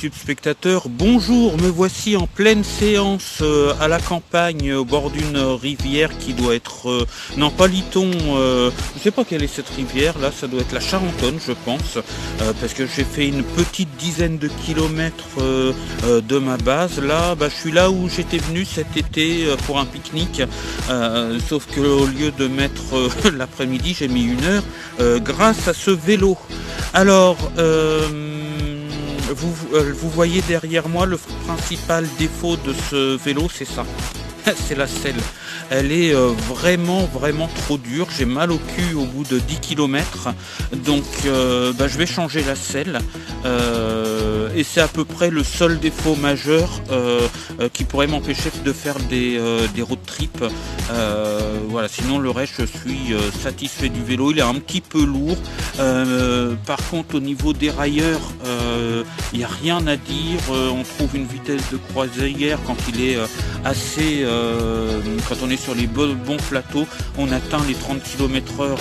YouTube spectateurs, bonjour, me voici en pleine séance à la campagne au bord d'une rivière qui doit être, non pas Liton, je sais pas quelle est cette rivière là, ça doit être la Charentonne je pense, parce que j'ai fait une petite dizaine de kilomètres de ma base, là je suis là où j'étais venu cet été pour un pique-nique, sauf que au lieu de mettre l'après-midi j'ai mis 1 heure grâce à ce vélo. Alors, vous voyez derrière moi le principal défaut de ce vélo, c'est ça, c'est la selle. Elle est vraiment trop dure, j'ai mal au cul au bout de 10 km, donc je vais changer la selle, et c'est à peu près le seul défaut majeur qui pourrait m'empêcher de faire des road trips. Voilà, sinon le reste je suis satisfait du vélo, il est un petit peu lourd, par contre au niveau des railleurs il n'y a rien à dire, on trouve une vitesse de croisière quand il est assez, quand on est sur les bons plateaux, on atteint les 30 km/h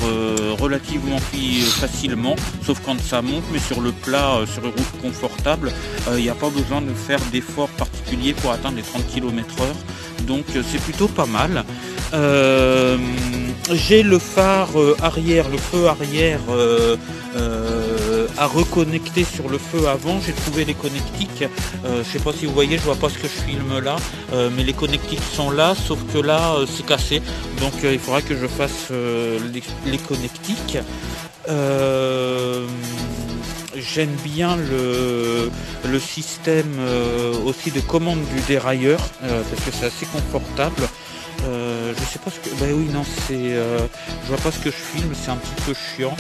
relativement facilement, sauf quand ça monte, mais sur le plat, sur les routes confortables, il n'y a pas besoin de faire d'efforts particuliers pour atteindre les 30 km/h, donc c'est plutôt pas mal. J'ai le phare arrière, le feu arrière à reconnecter sur le feu avant. J'ai trouvé les connectiques, je sais pas si vous voyez, je vois pas ce que je filme là, mais les connectiques sont là, sauf que là c'est cassé, donc il faudra que je fasse les connectiques. J'aime bien le système aussi de commande du dérailleur, parce que c'est assez confortable. Je sais pas ce que... oui non, c'est... je vois pas ce que je filme, c'est un petit peu chiant.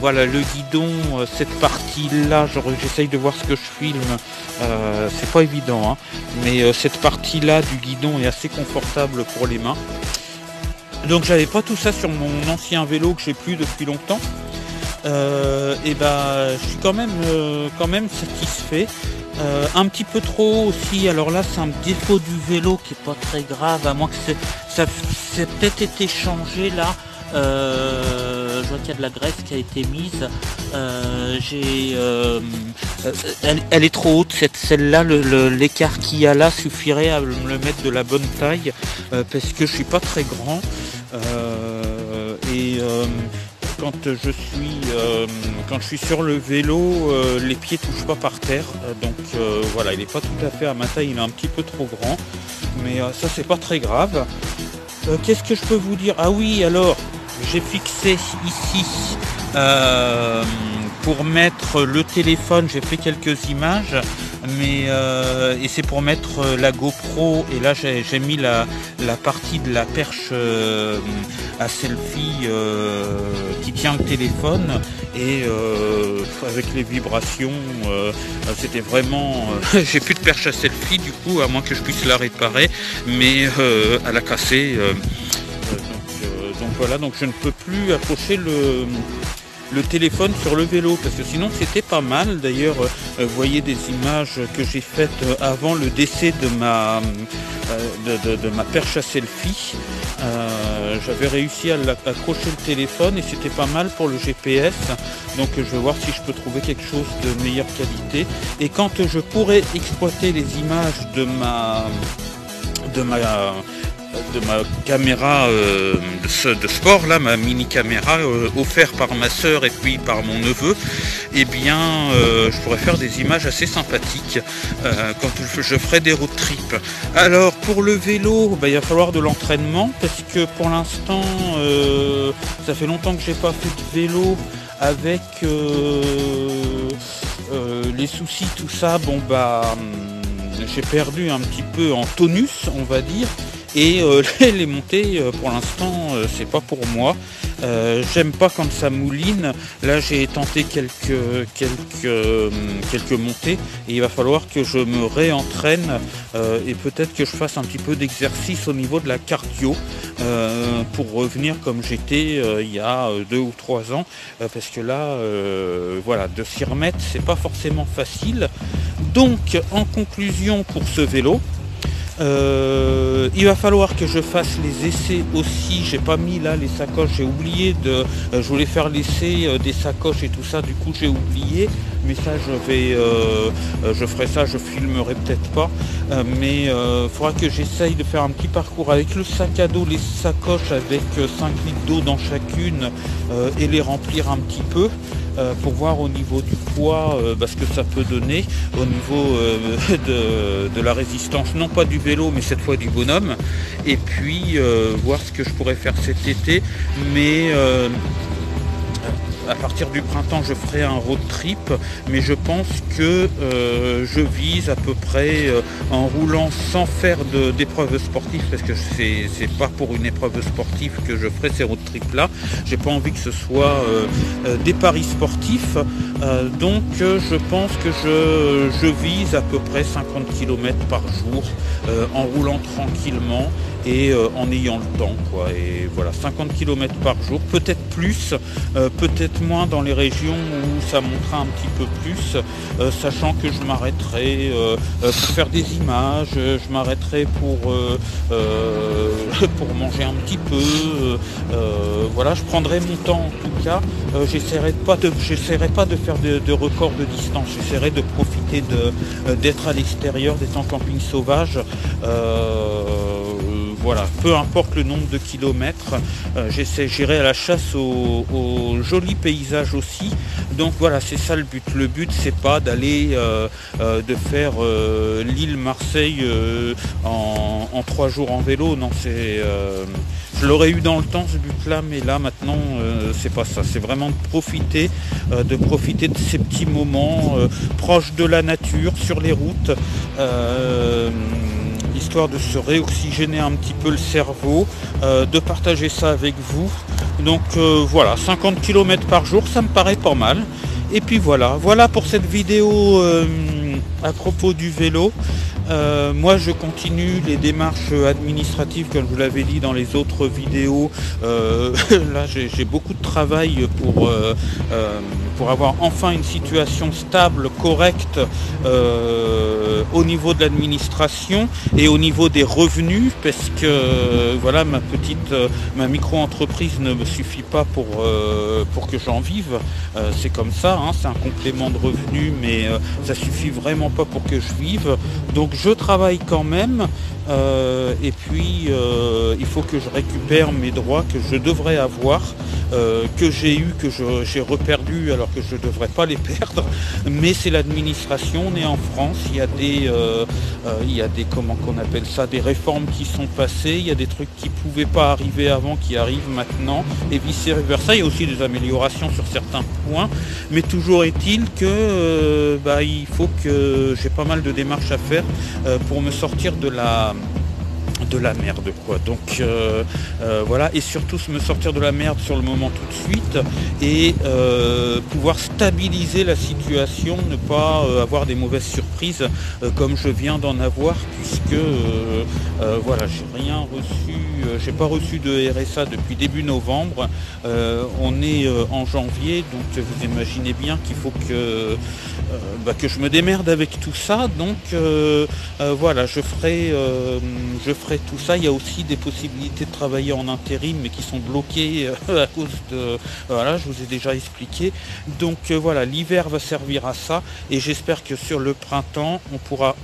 Voilà, le guidon, cette partie là, j'essaye de voir ce que je filme, c'est pas évident, hein, mais cette partie là du guidon est assez confortable pour les mains. Donc j'avais pas tout ça sur mon ancien vélo que j'ai plus depuis longtemps. Et je suis quand même satisfait. Un petit peu trop aussi, alors là c'est un défaut du vélo qui est pas très grave, à moins que ça ait peut-être été changé là. Je vois qu'il y a de la graisse qui a été mise. Elle est trop haute, celle-là, l'écart qu'il y a là suffirait à me le mettre de la bonne taille, parce que je suis pas très grand, quand je suis sur le vélo, les pieds touchent pas par terre, donc voilà, il n'est pas tout à fait à ma taille, il est un petit peu trop grand, mais ça c'est pas très grave. Qu'est-ce que je peux vous dire? Ah oui, alors j'ai fixé ici pour mettre le téléphone, j'ai fait quelques images, mais et c'est pour mettre la GoPro, et là j'ai mis la partie de la perche à selfie qui tient le téléphone, et avec les vibrations, c'était vraiment j'ai plus de perche à selfie du coup, à moins que je puisse la réparer, mais elle a cassé, donc voilà, donc je ne peux plus accrocher le téléphone sur le vélo, parce que sinon c'était pas mal. D'ailleurs vous voyez des images que j'ai faites avant le décès de ma perche à selfie. J'avais réussi à accrocher le téléphone et c'était pas mal pour le GPS, donc je vais voir si je peux trouver quelque chose de meilleure qualité, et quand je pourrai exploiter les images de ma caméra de sport, là, ma mini caméra offerte par ma soeur et puis par mon neveu, et bien je pourrais faire des images assez sympathiques quand je ferai des road trips. Alors pour le vélo, il va falloir de l'entraînement, parce que pour l'instant ça fait longtemps que j'ai pas fait de vélo, avec les soucis, tout ça, j'ai perdu un petit peu en tonus, on va dire. Et les montées, pour l'instant, c'est pas pour moi. J'aime pas quand ça mouline. Là, j'ai tenté quelques montées, et il va falloir que je me réentraîne, et peut-être que je fasse un petit peu d'exercice au niveau de la cardio, pour revenir comme j'étais il y a 2 ou 3 ans, parce que là, voilà, de s'y remettre, c'est pas forcément facile. Donc, en conclusion pour ce vélo, Il va falloir que je fasse les essais aussi. J'ai pas mis là les sacoches, j'ai oublié de. Je voulais faire l'essai des sacoches et tout ça, du coup j'ai oublié. Mais ça je ferai ça, je filmerai peut-être pas. Mais il faudra que j'essaye de faire un petit parcours avec le sac à dos, les sacoches avec 5 litres d'eau dans chacune et les remplir un petit peu. Pour voir au niveau du poids ce que ça peut donner, au niveau de la résistance, non pas du vélo mais cette fois du bonhomme, et puis voir ce que je pourrais faire cet été, mais à partir du printemps je ferai un road trip, mais je pense que je vise à peu près en roulant sans faire d'épreuves sportives, parce que c'est pas pour une épreuve sportive que je ferai ces road trips là. J'ai pas envie que ce soit des paris sportifs, donc je pense que je vise à peu près 50 km par jour en roulant tranquillement et en ayant le temps, quoi. Et voilà, 50 km par jour, peut-être plus, peut-être moins dans les régions où ça montera un petit peu plus, sachant que je m'arrêterai pour faire des images, je m'arrêterai pour manger un petit peu, voilà, je prendrai mon temps en tout cas. J'essaierai pas de faire de record de distance, j'essaierai de profiter d'être à l'extérieur, d'être en camping sauvage. Voilà, peu importe le nombre de kilomètres, j'irai à la chasse aux jolis paysages aussi. Donc voilà, c'est ça le but. Le but, c'est pas d'aller de faire l'île Marseille en 3 jours en vélo. Non, je l'aurais eu dans le temps ce but-là, mais là maintenant c'est pas ça. C'est vraiment de profiter de ces petits moments proches de la nature, sur les routes. Histoire de se réoxygéner un petit peu le cerveau, de partager ça avec vous. Donc voilà, 50 km par jour, ça me paraît pas mal. Et puis voilà pour cette vidéo à propos du vélo. Moi je continue les démarches administratives comme je vous l'avais dit dans les autres vidéos. Là j'ai beaucoup de travail pour avoir enfin une situation stable, correcte au niveau de l'administration et au niveau des revenus, parce que voilà, ma micro-entreprise ne me suffit pas pour que j'en vive. C'est comme ça, hein, c'est un complément de revenus, mais ça suffit vraiment pas pour que je vive. Donc je travaille quand même, et puis il faut que je récupère mes droits que je devrais avoir, que j'ai eu, que j'ai reperdu alors que je ne devrais pas les perdre, mais c'est l'administration. On est en France, il y a des comment qu'on appelle ça, des réformes qui sont passées, il y a des trucs qui ne pouvaient pas arriver avant qui arrivent maintenant, et vice versa. Il y a aussi des améliorations sur certains points, mais toujours est-il que il faut que j'ai pas mal de démarches à faire pour me sortir de la merde, quoi. Donc voilà, et surtout me sortir de la merde sur le moment tout de suite, et pouvoir stabiliser la situation, ne pas avoir des mauvaises surprises comme je viens d'en avoir, puisque voilà, j'ai pas reçu de RSA depuis début novembre. On est en janvier, donc vous imaginez bien qu'il faut que je me démerde avec tout ça. Donc voilà, je ferai tout ça. Il y a aussi des possibilités de travailler en intérim, mais qui sont bloquées à cause de... Voilà, je vous ai déjà expliqué. Donc voilà, l'hiver va servir à ça, et j'espère que sur le printemps, on pourra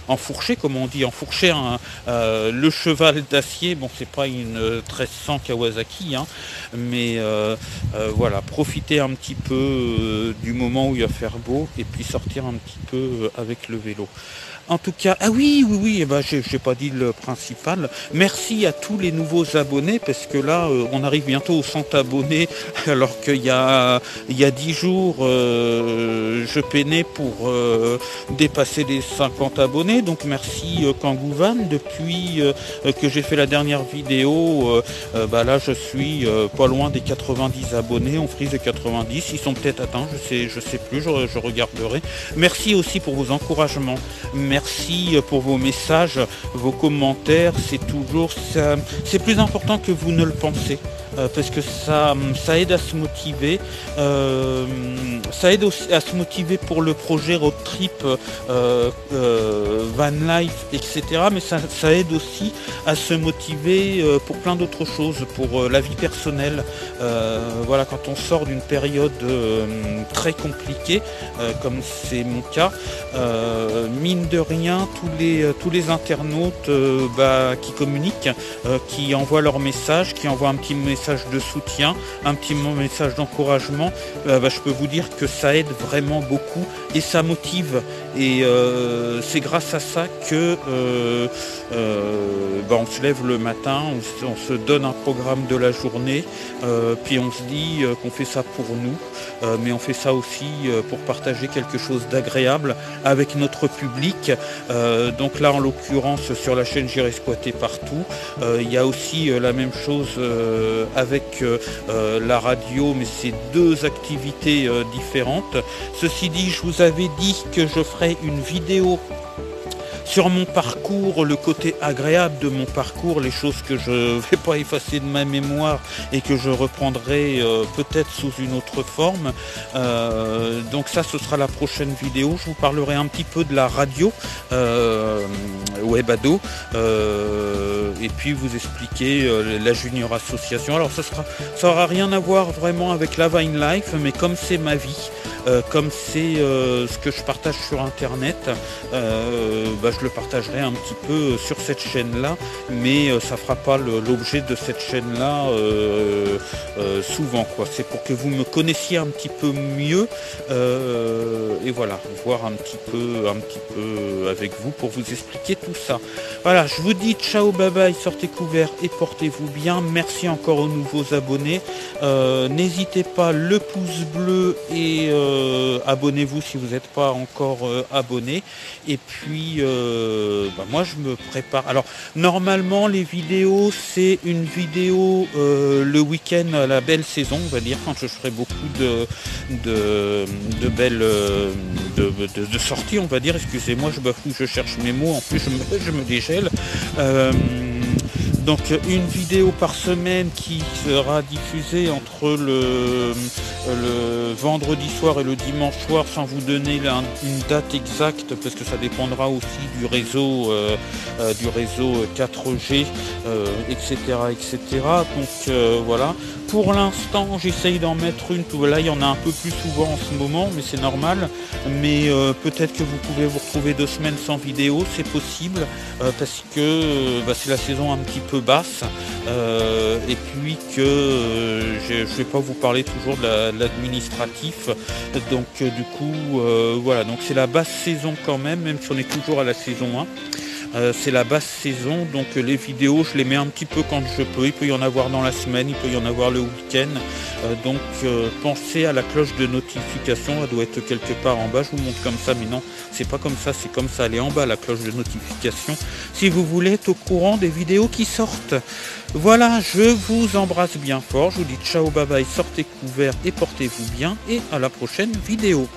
enfourcher, comme on dit, enfourcher le cheval d'acier. Bon, c'est pas une 1300 Kawasaki, hein, mais voilà, profiter un petit peu du moment où il va faire beau, et puis sortir un petit peu avec le vélo. En tout cas, ah oui, j'ai pas dit le principal. Merci à tous les nouveaux abonnés, parce que là, on arrive bientôt aux 100 abonnés, alors qu'il y a 10 jours, je peinais pour dépasser les 50 abonnés. Donc merci Kangouvan. Depuis que j'ai fait la dernière vidéo, là je suis pas loin des 90 abonnés. On frise les 90, ils sont peut-être atteints, je sais plus, je regarderai. Merci aussi pour vos encouragements. Merci pour vos messages, vos commentaires, c'est plus important que vous ne le pensez. parce que ça aide à se motiver. Ça aide aussi à se motiver pour le projet road trip, van life, etc. Mais ça aide aussi à se motiver pour plein d'autres choses, pour la vie personnelle. Voilà, quand on sort d'une période très compliquée, comme c'est mon cas, mine de rien, tous les internautes qui communiquent, qui envoient leur message, qui envoient un petit message de soutien, un petit message d'encouragement, je peux vous dire que ça aide vraiment beaucoup et ça motive. Et c'est grâce à ça que on se lève le matin, on se donne un programme de la journée, puis on se dit qu'on fait ça pour nous, mais on fait ça aussi pour partager quelque chose d'agréable avec notre public. Donc là, en l'occurrence, sur la chaîne J'irai squatter partout, il y a aussi la même chose avec la radio, mais c'est deux activités différentes. Ceci dit, je vous avais dit que je ferai une vidéo sur mon parcours, le côté agréable de mon parcours, les choses que je ne vais pas effacer de ma mémoire et que je reprendrai peut-être sous une autre forme. Donc ça, ce sera la prochaine vidéo. Je vous parlerai un petit peu de la radio Webado et puis vous expliquer la Junior Association. Alors ça aura rien à voir vraiment avec la Vine Life, mais comme c'est ma vie, comme c'est ce que je partage sur internet, je le partagerai un petit peu sur cette chaîne là, mais ça fera pas l'objet de cette chaîne là souvent, quoi. C'est pour que vous me connaissiez un petit peu mieux et voilà, voir un petit peu avec vous pour vous expliquer tout ça. Voilà, je vous dis ciao, bye bye, sortez couverts et portez-vous bien. Merci encore aux nouveaux abonnés. N'hésitez pas, le pouce bleu et abonnez-vous si vous n'êtes pas encore abonné. Et puis moi je me prépare. Alors normalement les vidéos, c'est une vidéo le week-end à la belle saison, on va dire, quand je ferai beaucoup de belles de sorties, on va dire. Excusez-moi, je bafouille, je cherche mes mots, en plus je me dégèle. Donc une vidéo par semaine qui sera diffusée entre le vendredi soir et le dimanche soir, sans vous donner une date exacte, parce que ça dépendra aussi du réseau 4G, etc. Donc voilà. Pour l'instant, j'essaye d'en mettre une. Là, il y en a un peu plus souvent en ce moment, mais c'est normal. Mais peut-être que vous pouvez vous retrouver 2 semaines sans vidéo, c'est possible, parce que c'est la saison un petit peu basse, et puis que je ne vais pas vous parler toujours de l'administratif. Donc du coup, voilà. Donc c'est la basse saison quand même si on est toujours à la saison 1. C'est la basse saison, donc les vidéos je les mets un petit peu quand je peux. Il peut y en avoir dans la semaine, il peut y en avoir le week-end, donc pensez à la cloche de notification, elle doit être quelque part en bas. Je vous montre comme ça, mais non, c'est pas comme ça, c'est comme ça, elle est en bas, la cloche de notification, si vous voulez être au courant des vidéos qui sortent. Voilà, je vous embrasse bien fort, je vous dis ciao, bye bye, sortez couverts et portez-vous bien, et à la prochaine vidéo.